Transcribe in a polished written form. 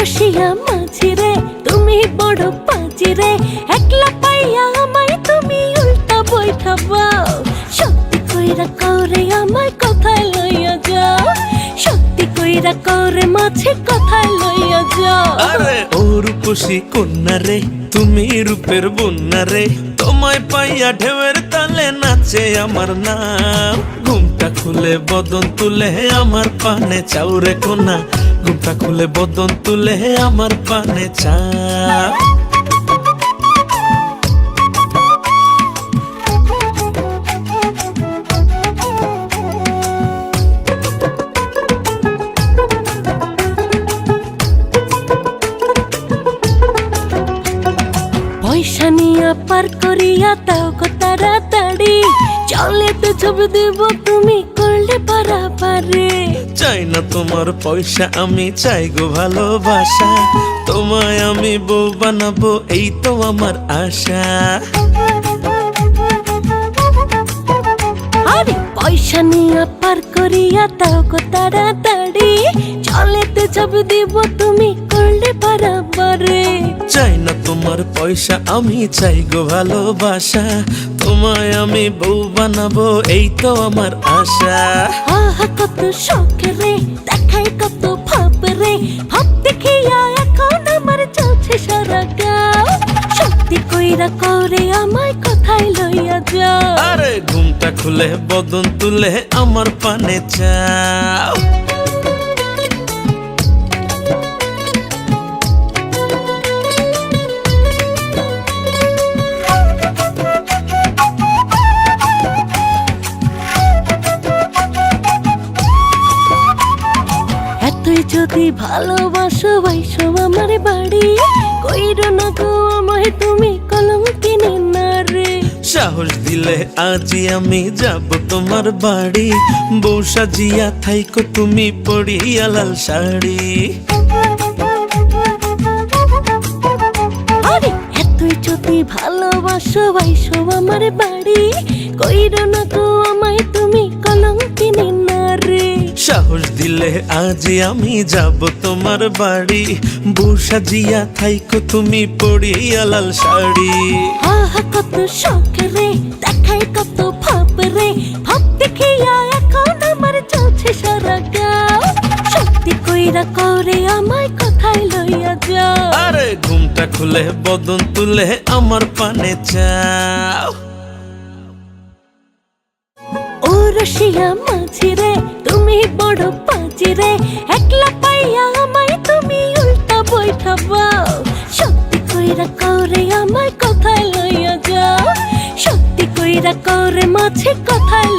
রসিয়া মাঝি রে তুমি বড় পাজি রে, একলা পাইয়া আমায় তুমি উল্টা বৈঠাবাও। সত্যি কইরা কওরে আমায় কথায় লইয়া যাও, সত্যি কইরা কওরে মাঝি কথায় লইয়া যাও। আরে ও রূপসী কন্যা রে তুমি রূপের বন্যা রে, তোমায় পাইয়া ঢেউয়ের তালে নাচে আমার নাম। ঘুমটা খুলে বদন তুলে আমার পানে চাও রে কোনা, ঘুমটা খুলে বদন তুলে আমার পানে চাও। পয়সা নিয়া পার করিয়া তাও গো তাড়াতাড়ি, চলে তো ছবি দেব তুমি করলে পারাপারে। চাই না তোমার পয়সা আমি চাই গো ভালোবাসা, তোমায় আমি বউ বানাবো এই তো আমার আশা। আরে পয়সা নিয়া পার করিয়া তাও গো তাড়াতাড়ি, চলে তো ছবি দেব তুমি করলে পারাপারে। চাই না তোমার পয়সা আমি চাই গো ভালোবাসা, তোমায় আমি বউ বানাবো এই তো আমার আশা। আহা কত শখ রে দেখাই কত ভাব রে, ভাব দেখিয়া এখন আমার চলছে সারা গাও। সত্যি কইরা কওরে আমায় কথায় লইয়া যাও। আরে ঘুমটা খুলে বদন তুলে আমার পানে চাও। এতই যদি ভালোবাসো বাইসো আমার বাড়ি, কইরো না গো আমায় তুমি কলঙ্কিনী নারী। সাহস দিলে আজই আমি যাব তোমার বাড়ি, বউ সাজিয়া থাইকো তুমি পড়িয়া লাল শাড়ি। আরে এতই যদি ভালোবাসো বাইসো আমার বাড়ি, কইরো না গো আমায় তুমি কলঙ্কিনী নারী। সাহস দিলে আজই আমি যাব তোমার বাড়ি, বউ সাজিয়া থাইকো তুমি পড়িয়া লাল শাড়ি। আহা কত শখ রে দেখাই কত ভাব রে, ভাব দেখিয়া এখন আমার চলছে সারা গাও। সত্যি কইরা কওরে আমায় কথায় লইয়া যাও। আরে ঘুমটা খুলে বদন তুলে আমার পানে চাও। ও রসিয়া মাঝি রে তুমি বড় পাজি রে, একলা পাইয়া আমায় তুমি উল্টা বৈঠাবাও। সত্যি কইরা কওরে আমায় কথায় লইয়া যাও, সত্যি কইরা কওরে মাঝি কথায়